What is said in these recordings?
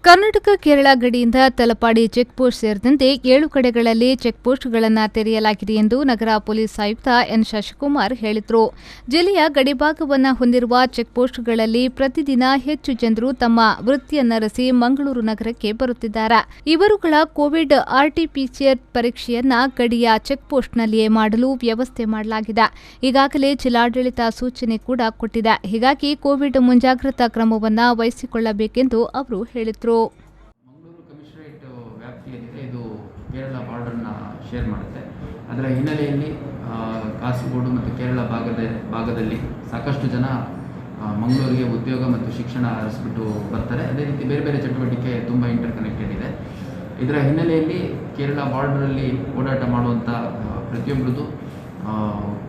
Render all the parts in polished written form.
ಕರ್ನಾಟಕ ಕೇರಳ ಗಡಿಯಿಂದ ತಲಪಾಡಿ ಚೆಕ್ಪೋಸ್ಟ್ ಸೇರಿದಂತೆ 7 ಕಡೆಗಳಲ್ಲಿ ಚೆಕ್ಪೋಸ್ಟ್ಗಳನ್ನು ತೆರೆಯಲಾಗಿದೆ ಎಂದು ನಗರ ಪೊಲೀಸ್ ಆಯುಕ್ತ ಎನ್ ಶಶಿಕುಮಾರ್ ಹೇಳಿದರು. ಜಿಲ್ಲೆಯ ಗಡಿಭಾಗವನ್ನು ಹೊಂದಿರುವ ಚೆಕ್ಪೋಸ್ಟ್ಗಳಲ್ಲಿ ಪ್ರತಿದಿನ ಹೆಚ್ಚು ಜನರು ತಮ್ಮ ವೃತ್ತಿಯನ್ನರಸಿ ಮಂಗಳೂರು ನಗರಕ್ಕೆ ಬರುತ್ತಿದ್ದಾರೆ. ಇವರುಗಳ ಕೋವಿಡ್ ಆರ್ಟಿಪಿಸಿಆರ್ ಪರೀಕ್ಷೆಯನ್ನ ಗಡಿಯ ಚೆಕ್ಪೋಸ್ಟ್ನಲ್ಲಿಯೇ ಮಾಡಲು ವ್ಯವಸ್ಥೆ ಮಾಡಲಾಗಿದೆ. ಈಗಾಗಲೇ ಜಿಲ್ಲಾಡಳಿತ ಸೂಚನೆ ಕೂಡ ಕೊಟ್ಟಿದೆ. ಹೀಗಾಗಿ ಕೋವಿಡ್ ಮುಂಜಾಗ್ರತಾ ಕ್ರಮವನ್ನು ವಹಿಸಿಕೊಳ್ಳಬೇಕೆಂದು ಅವರು ಹೇಳಿದರು. ಮಂಗಳೂರು ಕಮಿಷನರೇಟ್ ವ್ಯಾಪ್ತಿಯಲ್ಲಿದೆ. ಇದು ಕೇರಳ ಬಾರ್ಡರ್ನ ಶೇರ್ ಮಾಡುತ್ತೆ. ಅದರ ಹಿನ್ನೆಲೆಯಲ್ಲಿ ಕಾಸರಗೋಡು ಮತ್ತು ಕೇರಳ ಭಾಗದಲ್ಲಿ ಸಾಕಷ್ಟು ಜನ ಮಂಗಳೂರಿಗೆ ಉದ್ಯೋಗ ಮತ್ತು ಶಿಕ್ಷಣ ಅರಸಿಬಿಟ್ಟು ಬರ್ತಾರೆ. ಅದೇ ರೀತಿ ಬೇರೆ ಬೇರೆ ಚಟುವಟಿಕೆ ತುಂಬ ಇಂಟರ್ ಕನೆಕ್ಟೆಡ್ ಇದೆ. ಇದರ ಹಿನ್ನೆಲೆಯಲ್ಲಿ ಕೇರಳ ಬಾರ್ಡರಲ್ಲಿ ಓಡಾಟ ಮಾಡುವಂಥ ಪ್ರತಿಯೊಬ್ಬರದ್ದು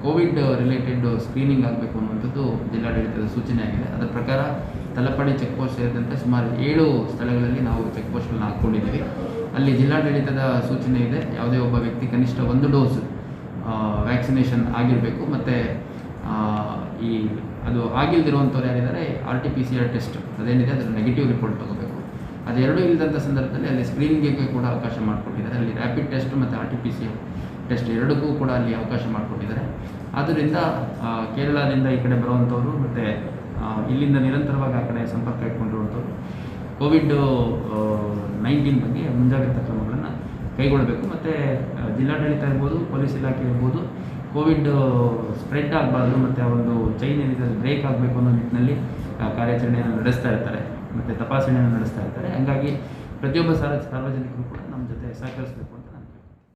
ಕೋವಿಡ್ ರಿಲೇಟೆಡ್ ಸ್ಕ್ರೀನಿಂಗ್ ಆಗಬೇಕು ಅನ್ನುವಂಥದ್ದು ಜಿಲ್ಲಾಡಳಿತದ ಸೂಚನೆ ಆಗಿದೆ. ಅದರ ಪ್ರಕಾರ ತಲಪಾಡಿ ಚೆಕ್ಪೋಸ್ಟ್ ಸೇರಿದಂತೆ ಸುಮಾರು 7 ಸ್ಥಳಗಳಲ್ಲಿ ನಾವು ಚೆಕ್ಪೋಸ್ಟ್ಗಳನ್ನ ಹಾಕ್ಕೊಂಡಿದ್ದೀವಿ. ಅಲ್ಲಿ ಜಿಲ್ಲಾಡಳಿತದ ಸೂಚನೆ ಇದೆ, ಯಾವುದೇ ಒಬ್ಬ ವ್ಯಕ್ತಿ ಕನಿಷ್ಠ 1 ಡೋಸ್ ವ್ಯಾಕ್ಸಿನೇಷನ್ ಆಗಿರಬೇಕು. ಮತ್ತು ಅದು ಆಗಿಲ್ದಿರುವಂಥವ್ರು ಯಾರಿದ್ದಾರೆ RT-PCR ಟೆಸ್ಟ್ ಅದೇನಿದೆ ಅದರ ನೆಗೆಟಿವ್ ರಿಪೋರ್ಟ್ ತೊಗೋಬೇಕು. ಅದೆರಡೂ ಇಲ್ಲದಂಥ ಸಂದರ್ಭದಲ್ಲಿ ಅಲ್ಲಿ ಸ್ಕ್ರೀನಿಂಗಿಗೆ ಕೂಡ ಅವಕಾಶ ಮಾಡಿಕೊಟ್ಟಿದ್ದಾರೆ. ಅಲ್ಲಿ ರ್ಯಾಪಿಡ್ ಟೆಸ್ಟ್ ಮತ್ತು RT-PCR ಟೆಸ್ಟ್ ಎರಡಕ್ಕೂ ಕೂಡ ಅಲ್ಲಿ ಅವಕಾಶ ಮಾಡಿಕೊಟ್ಟಿದ್ದಾರೆ. ಆದ್ದರಿಂದ ಕೇರಳದಿಂದ ಈ ಕಡೆ ಬರುವಂಥವ್ರು ಮತ್ತು ಇಲ್ಲಿಂದ ನಿರಂತರವಾಗಿ ಆ ಕಡೆ ಸಂಪರ್ಕ ಇಟ್ಕೊಂಡಿರುವಂಥವ್ರು ಕೋವಿಡ್-19 ಬಗ್ಗೆ ಮುಂಜಾಗ್ರತಾ ಕ್ರಮಗಳನ್ನು ಕೈಗೊಳ್ಳಬೇಕು. ಮತ್ತು ಜಿಲ್ಲಾಡಳಿತ ಇರ್ಬೋದು, ಪೊಲೀಸ್ ಇಲಾಖೆ ಇರ್ಬೋದು, ಕೋವಿಡ್ ಸ್ಪ್ರೆಡ್ ಆಗಬಾರ್ದು ಮತ್ತು ಆ ಒಂದು ಚೈನ್ ಏನಿದೆ ಬ್ರೇಕ್ ಆಗಬೇಕು ಅನ್ನೋ ನಿಟ್ಟಿನಲ್ಲಿ ಕಾರ್ಯಾಚರಣೆಯನ್ನು ನಡೆಸ್ತಾ ಇರ್ತಾರೆ ಮತ್ತು ತಪಾಸಣೆಯನ್ನು ನಡೆಸ್ತಾ ಇರ್ತಾರೆ. ಹಾಗಾಗಿ ಪ್ರತಿಯೊಬ್ಬ ಸಾರ್ವಜನಿಕರು ಕೂಡ ನಮ್ಮ ಜೊತೆ ಸಹಕರಿಸಬೇಕು.